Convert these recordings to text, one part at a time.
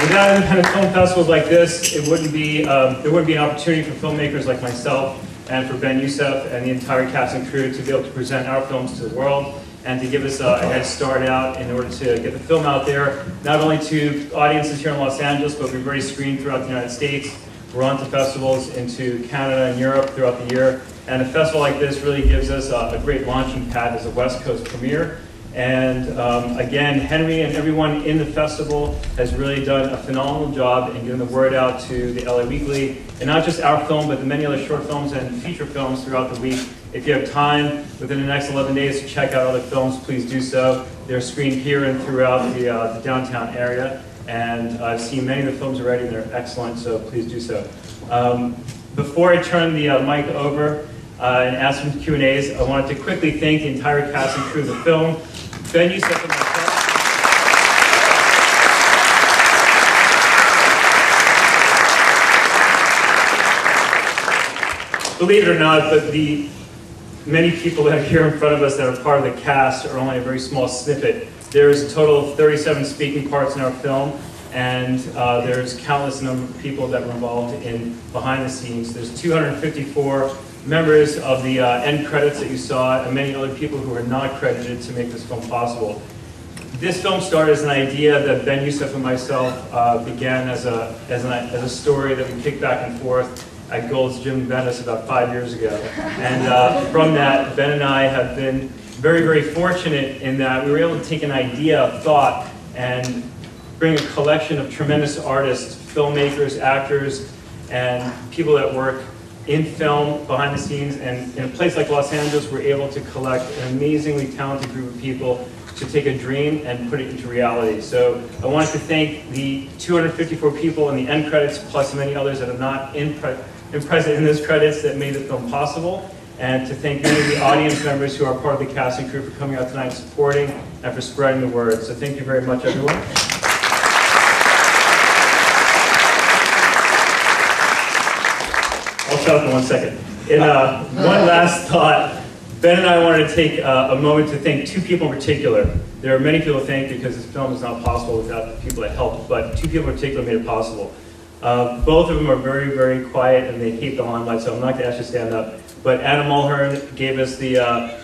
Without independent film festivals like this, it wouldn't be, there wouldn't be an opportunity for filmmakers like myself and for Ben Youssef and the entire cast and crew to be able to present our films to the world and to give us a head start out in order to get the film out there, not only to audiences here in Los Angeles, but we've already screened throughout the United States. We're on to festivals into Canada and Europe throughout the year. And a festival like this really gives us a great launching pad as a West Coast premiere. And again, Henry and everyone in the festival has really done a phenomenal job in getting the word out to the LA Weekly, and not just our film, but the many other short films and feature films throughout the week. If you have time within the next 11 days to check out other films, please do so. They're screened here and throughout the downtown area, and I've seen many of the films already, and they're excellent, so please do so. Before I turn the mic over and ask some Q&As, I wanted to quickly thank the entire cast and crew of the film. Ben Youssef and myself. Believe it or not, but the many people that are here in front of us that are part of the cast are only a very small snippet. There's a total of 37 speaking parts in our film, and there's countless number of people that were involved in behind the scenes. There's 254 members of the end credits that you saw, and many other people who are not credited to make this film possible. This film started as an idea that Ben Youssef and myself began as a story that we kicked back and forth at Gold's Gym in Venice about 5 years ago. And from that, Ben and I have been very, very fortunate in that we were able to take an idea, a thought, and bring a collection of tremendous artists, filmmakers, actors, and people that work in film, behind the scenes, and in a place like Los Angeles, we're able to collect an amazingly talented group of people to take a dream and put it into reality. So I wanted to thank the 254 people in the end credits, plus many others that are not present in those credits that made the film possible, and to thank many of the audience members who are part of the cast and crew for coming out tonight and supporting and for spreading the word. So thank you very much, everyone. I'll shut up in 1 second. One last thought. Ben and I wanted to take a moment to thank two people in particular. There are many people to thank because this film is not possible without the people that helped, but two people in particular made it possible. Both of them are very, very quiet and they hate the limelight, so I'm not going to ask you to stand up. But Adam Mulhern gave us the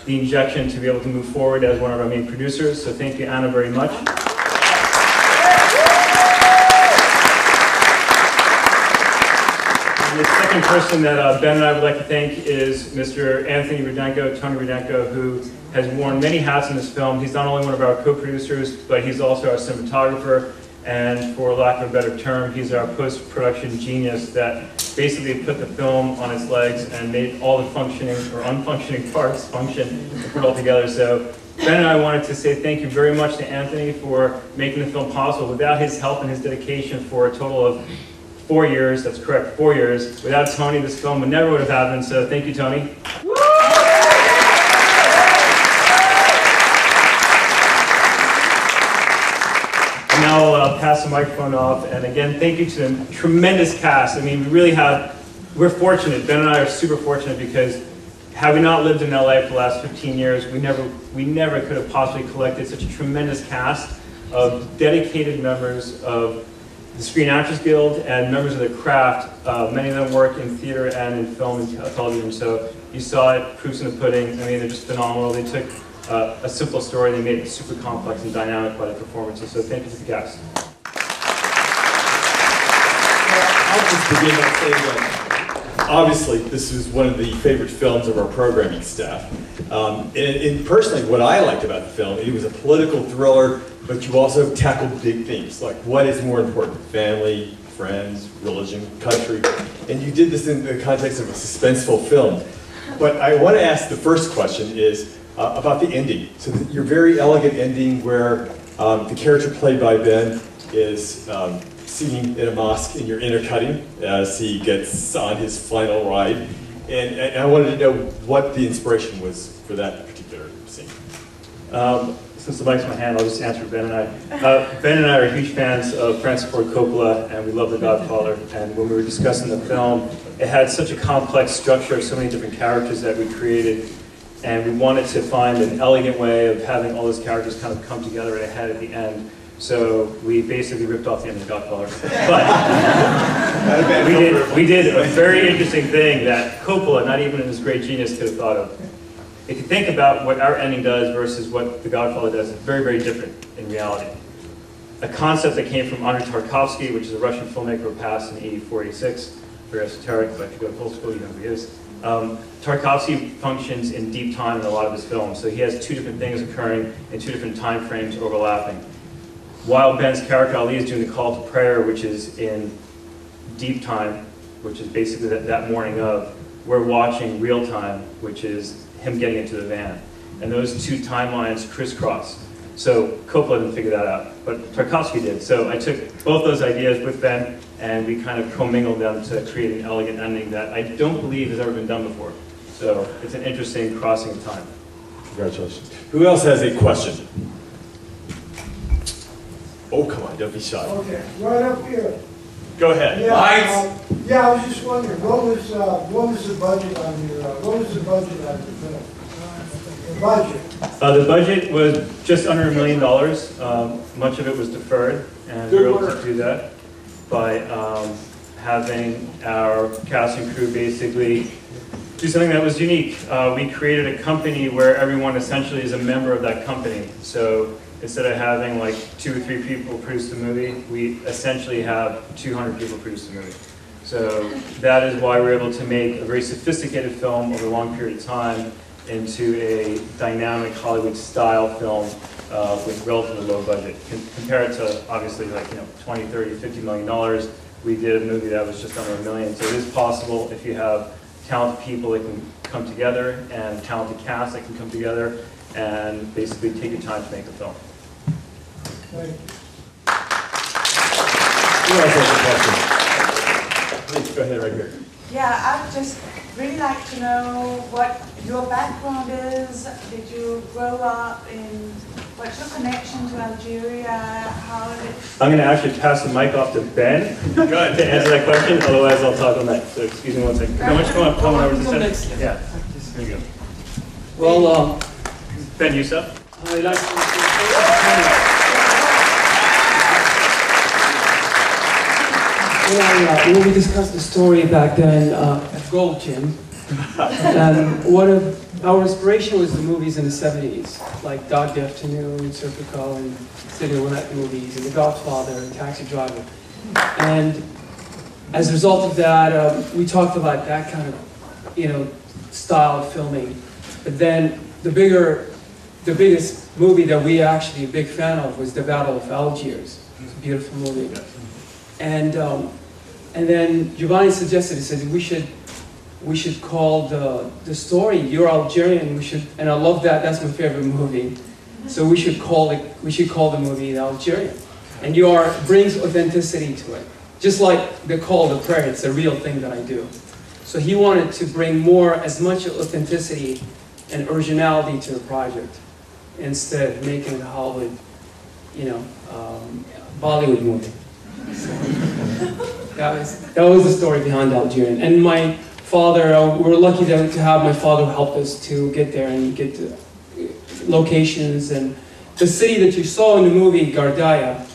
injection to be able to move forward as one of our main producers, so thank you, Anna, very much. The second person that Ben and I would like to thank is Mr. Anthony Rudenko, Tony Rudenko, who has worn many hats in this film. He's not only one of our co-producers, but he's also our cinematographer, and for lack of a better term, he's our post-production genius that basically put the film on its legs and made all the functioning or unfunctioning parts function and put it all together. So Ben and I wanted to say thank you very much to Anthony for making the film possible. Without his help and his dedication for a total of 4 years, that's correct, 4 years. Without Tony, this film would never have happened, so thank you, Tony. And now I'll pass the microphone off, and again, thank you to the tremendous cast. I mean, we really we're fortunate, Ben and I are super fortunate because had we not lived in LA for the last 15 years, we never could have possibly collected such a tremendous cast of dedicated members of the Screen Actors Guild and members of the craft. Many of them work in theater and in film and television, so you saw it, proofs in the pudding. I mean, they're just phenomenal. They took a simple story, they made it super complex and dynamic by the performances, so thank you to the cast. I'll just begin by saying that obviously this is one of the favorite films of our programming staff. And personally, what I liked about the film, it was a political thriller, but you also tackled big themes, like what is more important, family, friends, religion, country, and you did this in the context of a suspenseful film. But I want to ask the first question is about the ending. So your very elegant ending where the character played by Ben is singing in a mosque and you're intercutting as he gets on his final ride. And I wanted to know what the inspiration was for that particular scene. Since the mic's in my hand, I'll just answer Ben and I. Ben and I are huge fans of Francis Ford Coppola, and we love The Godfather. And when we were discussing the film, it had such a complex structure of so many different characters that we created, and we wanted to find an elegant way of having all those characters kind of come together at a head at the end. So we basically ripped off the end of Godfather. But we did a very interesting thing that Coppola, not even in his great genius, could have thought of. If you think about what our ending does versus what The Godfather does, it's very, very different in reality. A concept that came from Andrei Tarkovsky, which is a Russian filmmaker who passed in 84, 86, very esoteric, but if you go to full school, you know who he is. Tarkovsky functions in deep time in a lot of his films, so he has two different things occurring in two different time frames overlapping. While Ben's character Ali is doing the call to prayer, which is in deep time, which is basically that morning of, we're watching real time, which is him getting into the van. And those two timelines crisscross. So Coppola didn't figure that out, but Tarkovsky did. So I took both those ideas with Ben, and we kind of commingled them to create an elegant ending that I don't believe has ever been done before. So it's an interesting crossing of time. Congratulations. Who else has a question? Oh, come on, don't be shy. Okay, right up here. Go ahead. Yeah, Lights. yeah, I was just wondering, what was the budget on your, what was the budget on the film? The budget. The budget was just under $1 million. Much of it was deferred, and we were able to do that by having our cast and crew basically do something that was unique. We created a company where everyone essentially is a member of that company. So instead of having like 2 or 3 people produce the movie, we essentially have 200 people produce the movie. So that is why we're able to make a very sophisticated film over a long period of time into a dynamic Hollywood-style film with relatively low budget. Compared to obviously like 20, 30, $50 million, we did a movie that was just under $1 million. So it is possible if you have talented people that can come together and talented cast that can come together and basically take your time to make a film. Thank you. Who else has a question? Please, go ahead right here. Yeah, I'd just really like to know what your background is. Did you grow up in, what's your connection to Algeria? How did it... I'm going to actually pass the mic off to Ben to answer that question, otherwise I'll talk on that. So excuse me one second. How much come over to the center? Yeah, there you go. Well, Ben Youssef. I'd like to when we discussed the story back then at Gold Gym, and one of our inspiration was the movies in the 70s, like Dog Day Afternoon, Serpico, and City of Night movies, and The Godfather, and Taxi Driver. And as a result of that, we talked about that kind of, style of filming. But then the biggest movie that we actually a big fan of was The Battle of Algiers. It was a beautiful movie. And then Giovanni suggested, he said we should call the story You're Algerian. And I love that. That's my favorite movie. So we should call the movie The Algerian. And brings authenticity to it. Just like the call to prayer, it's a real thing that I do. So he wanted to bring as much authenticity and originality to the project instead of making it a Hollywood, Bollywood movie. So, that was the story behind Algerian. And my father, we were lucky to have my father help us to get there and get to locations. And the city that you saw in the movie, Gardaya,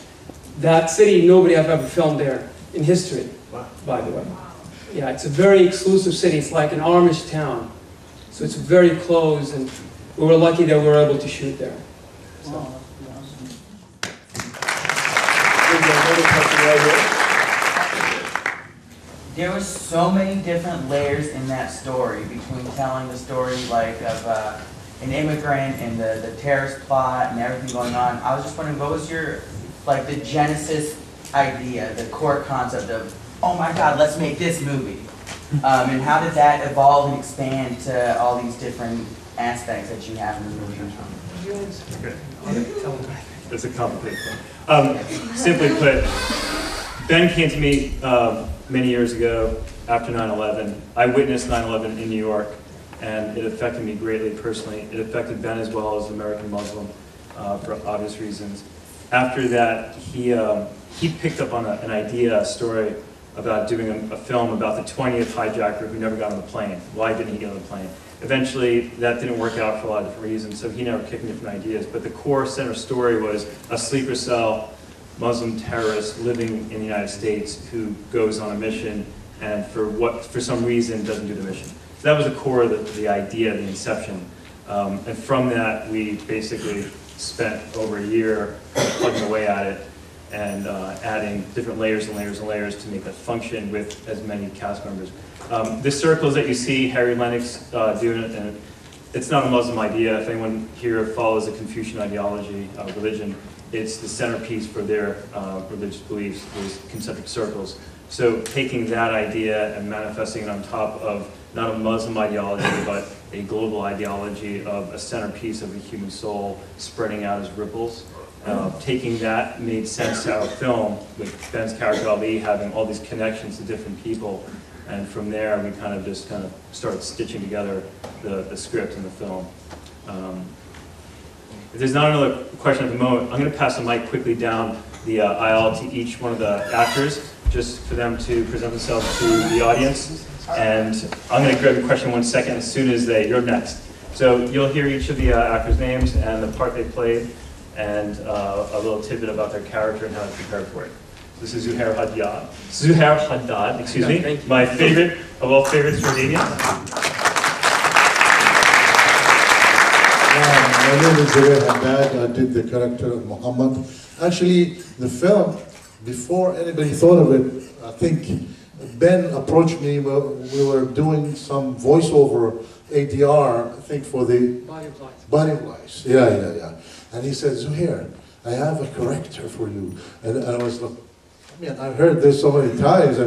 that city, nobody have ever filmed there in history, by the way. Yeah, it's a very exclusive city. It's like an Amish town. So it's very close, and we were lucky that we were able to shoot there. So. There were so many different layers in that story, between telling the story like of an immigrant and the terrorist plot and everything going on. I was just wondering, what was your, the genesis idea, the core concept of, oh my God, let's make this movie? And how did that evolve and expand to all these different aspects that you have in the movie? It's a complicated thing. Simply put, Ben came to me many years ago after 9/11. I witnessed 9/11 in New York, and it affected me greatly personally. It affected Ben as well as an American Muslim for obvious reasons. After that, he picked up on an idea, a story about doing a film about the 20th hijacker who never got on the plane. Why didn't he get on the plane? Eventually, that didn't work out for a lot of different reasons, so he never kicked different ideas. But the core center story was a sleeper cell Muslim terrorist living in the United States who goes on a mission and for some reason doesn't do the mission. So that was the core of the idea, the inception. And from that, we basically spent over a year plugging away at it and adding different layers and layers and layers to make it function with as many cast members. The circles that you see Harry Lennox doing it, and it's not a Muslim idea. If anyone here follows the Confucian ideology of religion, it's the centerpiece for their religious beliefs, these concentric circles. So taking that idea and manifesting it on top of not a Muslim ideology, but a global ideology of a centerpiece of the human soul spreading out as ripples. Taking that made sense to our film, with Ben's character Ali having all these connections to different people. And from there, we kind of started stitching together the script and the film. If there's not another question at the moment, I'm going to pass the mic quickly down the aisle to each one of the actors, just for them to present themselves to the audience. And I'm going to grab your question 1 second as soon as you're next. So you'll hear each of the actors' names and the part they played, and a little tidbit about their character and how to prepare for it. This is Zuhair Haddad, excuse me, my favorite of all favorites Jordanian. My name is Zuhair Haddad. I did the character of Muhammad. Actually, the film, before anybody thought of it, I think Ben approached me. We were doing some voiceover ADR, I think, for the Body of Lies. Yeah. And he said, Zuhair, I have a character for you. And I was like, I heard this so many times.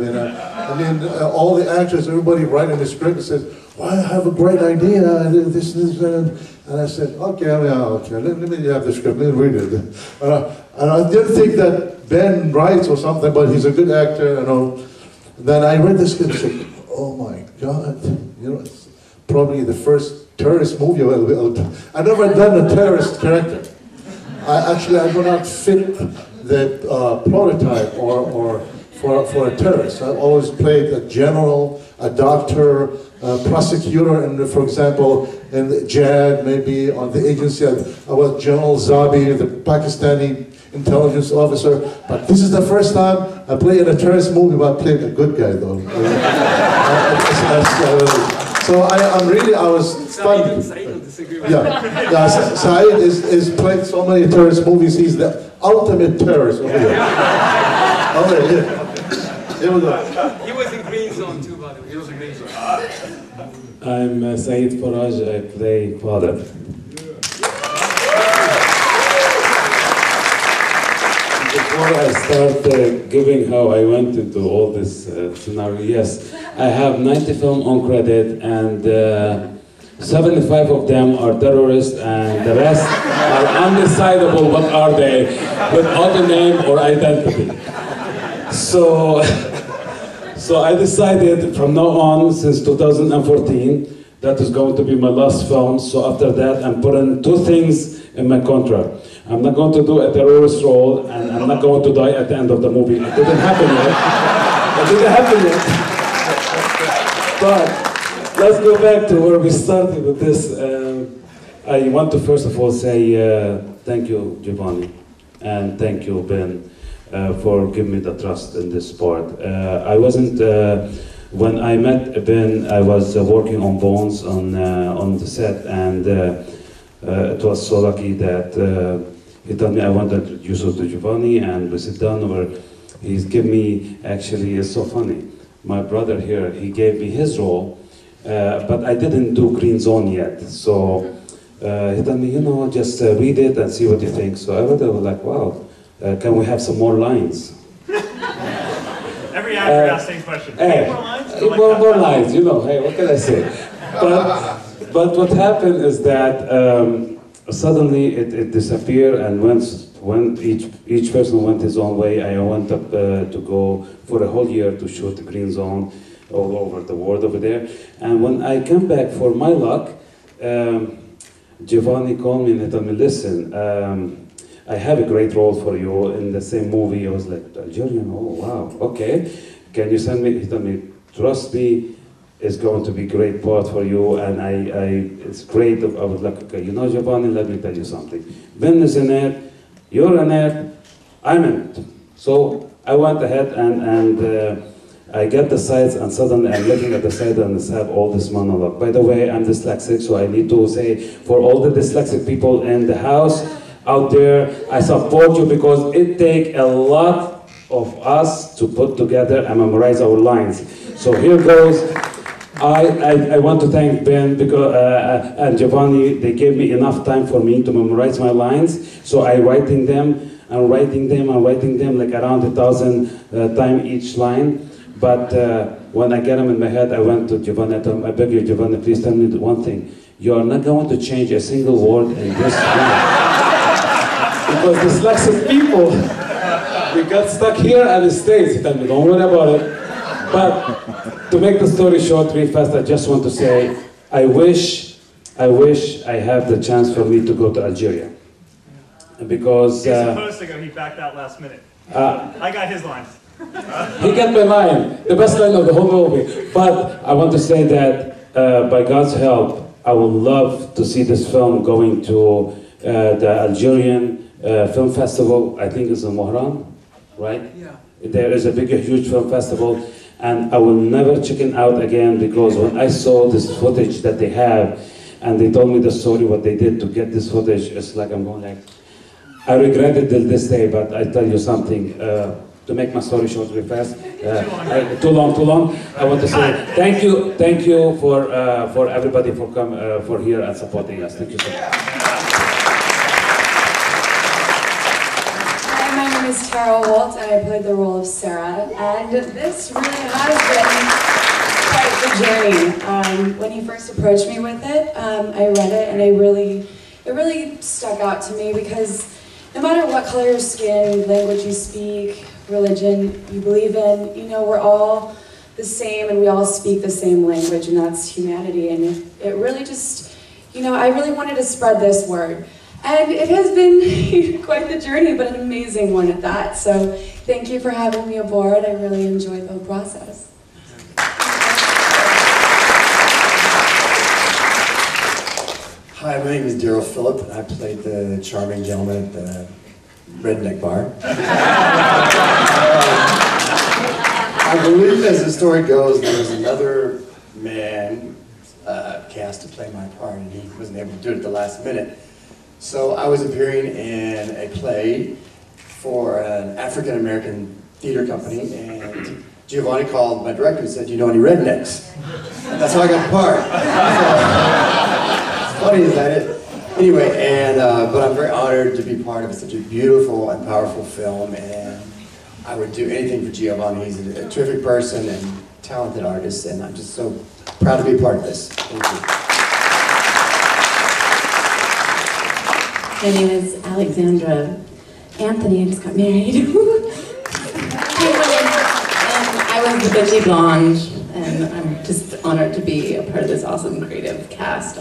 All the actors, everybody writing the script said, well, I have a great idea. This, and I said, okay, let me have the script, let me read it. And I didn't think that Ben writes or something, but he's a good actor, Then I read the script and said, oh my God, it's probably the first terrorist movie I've never done a terrorist character. I do not fit the prototype or for a terrorist. I've always played a general, a doctor, a prosecutor, and for example, in the JAD, maybe on the agency, I was General Zabi, the Pakistani intelligence officer. But this is the first time I played in a terrorist movie, but I played a good guy though. So I was stunned. Saeed will disagree with Saeed is played so many terrorist movies. He's the ultimate terrorist over here. Here we go. He was in Green Zone too, by the way. He was in Green Zone. I'm Saeed Faraj. I play father. Before I start giving how I went into all this scenario, yes, I have 90 films on credit, and 75 of them are terrorists, and the rest are undecidable what are they, without a name or identity. So I decided from now on, since 2014, that is going to be my last film. So after that, I'm putting 2 things in my contract. I'm not going to do a terrorist role, and I'm not going to die at the end of the movie. It didn't happen yet. But let's go back to where we started with this. I want to first of all say thank you, Giovanni, and thank you, Ben, for giving me the trust in this part. I wasn't, when I met Ben, I was working on Bones on the set, and it was so lucky that he told me I want to introduce you to Giovanni, and we sit down where he's given me, actually it's so funny, my brother here, he gave me his role, but I didn't do Green Zone yet, so he told me, just read it and see what you think. So I read it, I was like, wow, can we have some more lines? Every actor asks the same question. Hey, More lines? more lines, hey, what can I say? But what happened is that suddenly it disappeared, and when each person went his own way, I went up to go for a whole year to shoot the Green Zone all over the world over there. And when I came back, for my luck, Giovanni called me and he told me, listen, I have a great role for you in the same movie. I was like, Algerian, oh wow, okay. can you send me? He told me, trust me, it's going to be great part for you, and it's great. I was like, okay, you know, Giovanni, let me tell you something. Ben is in it, you're in it, I'm in it. So I went ahead and I get the sides, and suddenly I'm looking at the side and I have all this monologue. By the way, I'm dyslexic, so I need to say, for all the dyslexic people in the house out there, I support you because it takes a lot of us to put together and memorize our lines. So here goes. I want to thank Ben because, and Giovanni. They gave me enough time for me to memorize my lines. So I writing them and writing them and writing them like around 1,000 times each line. But when I get them in my head, I went to Giovanni. I told him, I beg you, Giovanni, please tell me one thing. You are not going to change a single word in this line. Because dyslexic people, we got stuck here and it stays. He told me, don't worry about it. But to make the story short, real fast, I just want to say, I wish I have the chance for me to go to Algeria. Because... He's supposed to go, he backed out last minute. I got his lines. He got my line, the best line of the whole movie. But I want to say that by God's help, I would love to see this film going to the Algerian Film Festival. I think it's in Mohran, right? Yeah. There is a big, huge film festival, and I will never chicken out again because when I saw this footage that they have, and they told me the story, what they did to get this footage, it's like I'm going like, I regret it till this day, but I tell you something. To make my story short real fast, too long. I want to say thank you for everybody for here and supporting us. Thank you so much. Hi, my name is Tara Walt, and I played the role of Sarah. And this really has been quite the journey. When you first approached me with it, I read it, and it really stuck out to me because no matter what color your skin, language you speak, religion you believe in, you know, we're all the same and we all speak the same language, and that's humanity. And it really just, you know, I really wanted to spread this word. And it has been quite the journey, but an amazing one at that. So thank you for having me aboard. I really enjoyed the whole process. Hi, my name is Daryl Phillip, and I played the charming gentleman at the redneck bar. I believe, as the story goes, there was another man cast to play my part, and he wasn't able to do it at the last minute. So I was appearing in a play for an African-American theater company, and Giovanni called my director and said, "Do you know any rednecks?" And that's how I got the part. So, it's funny, is that it? Anyway, but I'm very honored to be part of such a beautiful and powerful film, and I would do anything for Giovanni. He's a terrific person and talented artist, and I'm just so proud to be a part of this. Thank you. My name is Alexandra Anthony. I just got married. And I was the bitchy blonde, and I'm just honored to be a part of this awesome creative cast.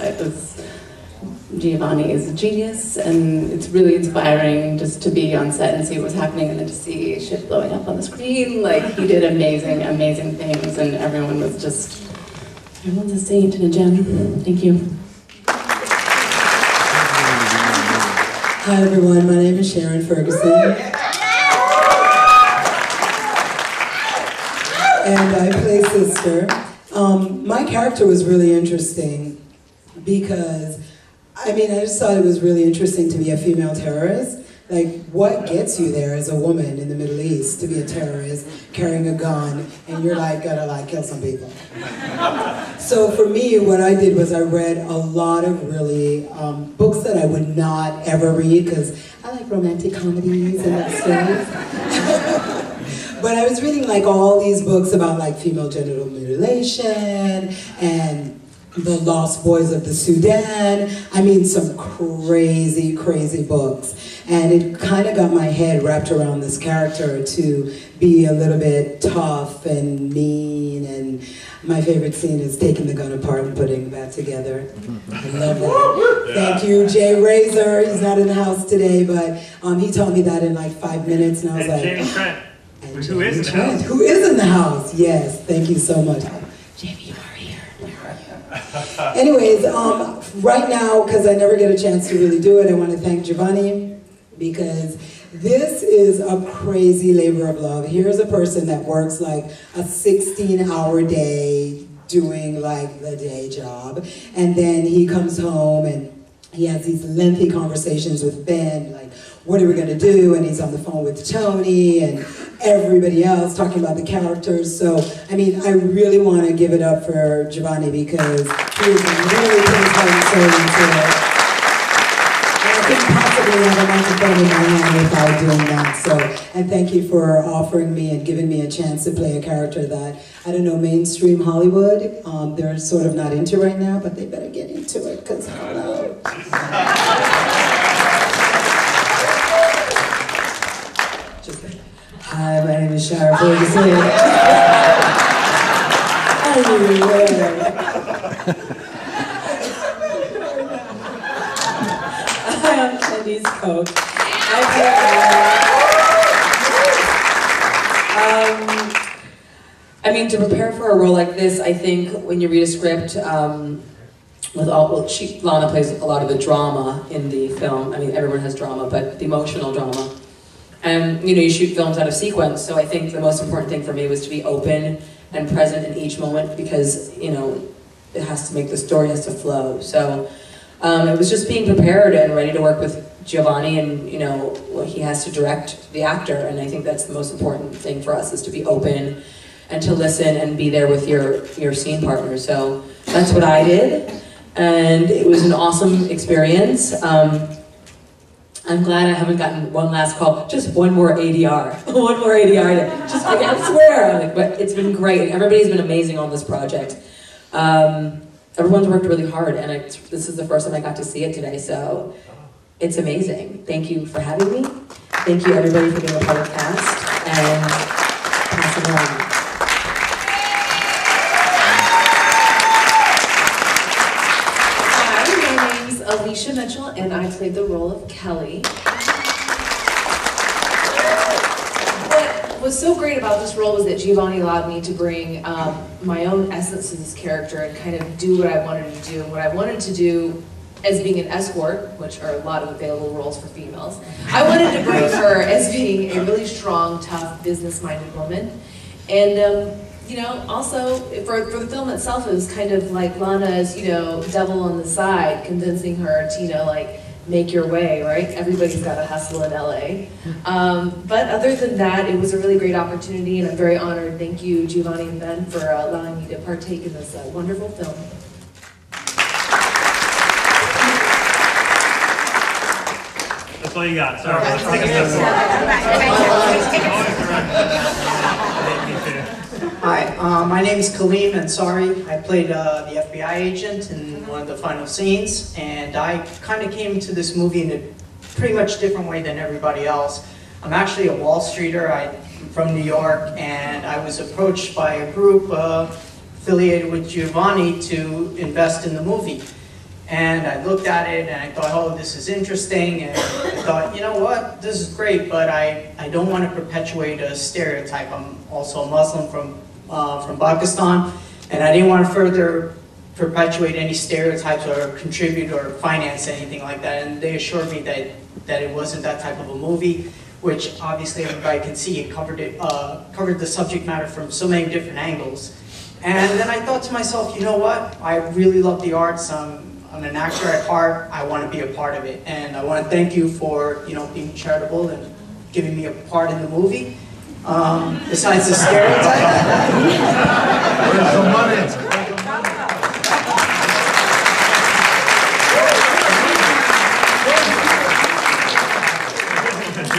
Giovanni is a genius, and it's really inspiring just to be on set and see what's happening, and then to see shit blowing up on the screen. Like, he did amazing, amazing things, and everyone's a saint and a gem. Thank you. Hi everyone, my name is Sharon Ferguson. And I play Sister. My character was really interesting because I just thought it was really interesting to be a female terrorist. Like, what gets you there as a woman in the Middle East to be a terrorist, carrying a gun, and you're like, gotta like kill some people? So for me, what I did was I read a lot of really books that I would not ever read, because I like romantic comedies and that stuff. But I was reading like all these books about like female genital mutilation and the Lost Boys of the Sudan. I mean, some crazy, crazy books. And it kind of got my head wrapped around this character to be a little bit tough and mean. And my favorite scene is taking the gun apart and putting it back together. I love that. Thank you, Jay Razor. He's not in the house today, but he taught me that in like 5 minutes. And I was like, Jamie Trent. And Who is in the house? Who is in the house? Yes, thank you so much. Jamie, you are here. Where are you? Anyways, right now, because I never get a chance to really do it, I want to thank Giovanni, because this is a crazy labor of love. Here's a person that works like a 16-hour day doing like the day job, and then he comes home and he has these lengthy conversations with Ben, like, what are we gonna do? And he's on the phone with Tony and everybody else talking about the characters. So, I mean, I really wanna give it up for Giovanni, because he is really put his heart and soul into it. And I couldn't possibly have a microphone in my hand without doing that. So, and thank you for offering me and giving me a chance to play a character that, I don't know, mainstream Hollywood, they're sort of not into right now, but they better get into it, because hello. Just kidding. Hi, my name is Shara Ferguson. I'm Candy's coach. I mean, to prepare for a role like this, I think when you read a script, Lana plays a lot of the drama in the film. I mean, everyone has drama, but the emotional drama. And, you know, you shoot films out of sequence, so I think the most important thing for me was to be open and present in each moment, because, you know, it has to make the story has to flow. So it was just being prepared and ready to work with Giovanni, and, you know, he has to direct the actor, and I think that's the most important thing for us, is to be open and to listen and be there with your scene partner. So that's what I did, and it was an awesome experience. I'm glad I haven't gotten one last call, just one more ADR, one more ADR, just like, I swear, like, but it's been great. Everybody's been amazing on this project. Everyone's worked really hard, and this is the first time I got to see it today, so it's amazing. Thank you for having me. Thank you everybody for being a part of the cast, and pass it on. Alicia Mitchell, and I played the role of Kelly. What was so great about this role was that Giovanni allowed me to bring my own essence to this character and kind of do what I wanted to do. And what I wanted to do as being an escort, which are a lot of available roles for females, I wanted to bring her as being a really strong, tough, business-minded woman. And you know, also, for the film itself, it was kind of like Lana's, you know, devil on the side, convincing her to, you know, like, make your way, right? Everybody's got to hustle in LA. But other than that, it was a really great opportunity, and I'm very honored. Thank you, Giovanni and Ben, for allowing me to partake in this wonderful film. That's all you got. Sorry, let's take a step forward. Hi, my name is Kaleem Ansari. I played the FBI agent in one of the final scenes, and I kind of came to this movie in a pretty much different way than everybody else. I'm actually a Wall Streeter. I'm from New York, and I was approached by a group affiliated with Giovanni to invest in the movie. And I looked at it and I thought, oh, this is interesting, and I thought, you know what, this is great, but I don't want to perpetuate a stereotype. I'm also a Muslim from Pakistan, and I didn't want to further perpetuate any stereotypes or contribute or finance anything like that. And they assured me that it wasn't that type of a movie, which obviously everybody can see. It covered the subject matter from so many different angles. And then I thought to myself, you know what? I really love the arts. I'm an actor at heart. I want to be a part of it, and I want to thank you for, you know, being charitable and giving me a part in the movie. Besides the stereotype. Where's the money?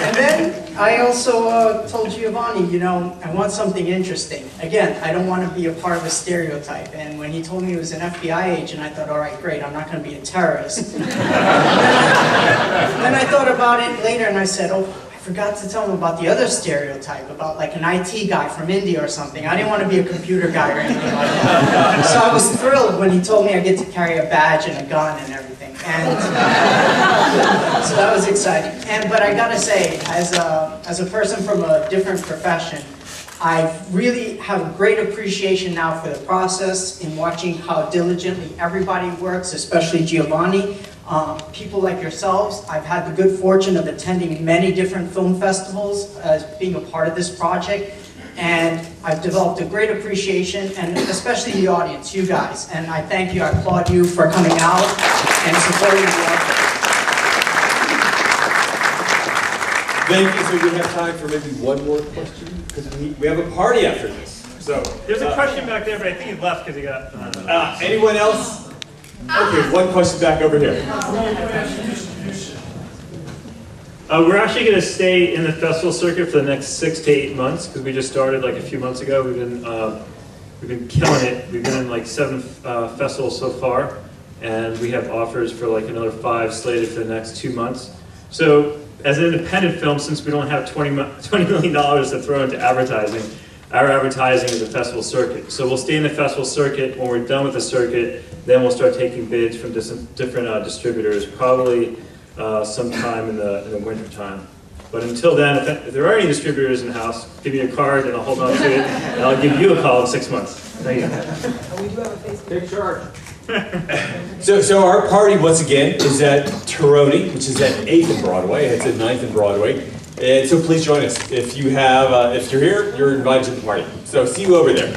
And then I also told Giovanni, you know, I want something interesting. Again, I don't want to be a part of a stereotype. And when he told me he was an FBI agent, I thought, all right, great, I'm not going to be a terrorist. Then I thought about it later and I said, oh, I forgot to tell him about the other stereotype, about like an IT guy from India or something. I didn't want to be a computer guy or anything like that. So I was thrilled when he told me I get to carry a badge and a gun and everything. And so that was exciting. But I gotta say, as a person from a different profession, I really have a great appreciation now for the process in watching how diligently everybody works, especially Giovanni. People like yourselves, I've had the good fortune of attending many different film festivals as being a part of this project, and I've developed a great appreciation, and especially the audience, you guys, and I thank you, I applaud you for coming out and supporting the effort. Thank you. So we have time for maybe one more question, because we have a party after this. So there's a question back there, but I think he left because he got. Anyone else? Okay, one question back over here. We're actually going to stay in the festival circuit for the next 6 to 8 months because we just started like a few months ago. We've been killing it. We've been in like 7 festivals so far, and we have offers for like another 5 slated for the next 2 months. So as an independent film, since we don't have $20 million to throw into advertising, our advertising is the festival circuit. So we'll stay in the festival circuit. When we're done with the circuit, then we'll start taking bids from different distributors, probably sometime in the winter time. But until then, if there are any distributors in the house, give me a card and I'll hold on to it, and I'll give you a call in 6 months. Thank you. We do have a Facebook. Take charge. So our party, once again, is at Taroni, which is at 8th and Broadway. It's at 9th and Broadway. And so please join us. If you're here, you're invited to the party. So see you over there.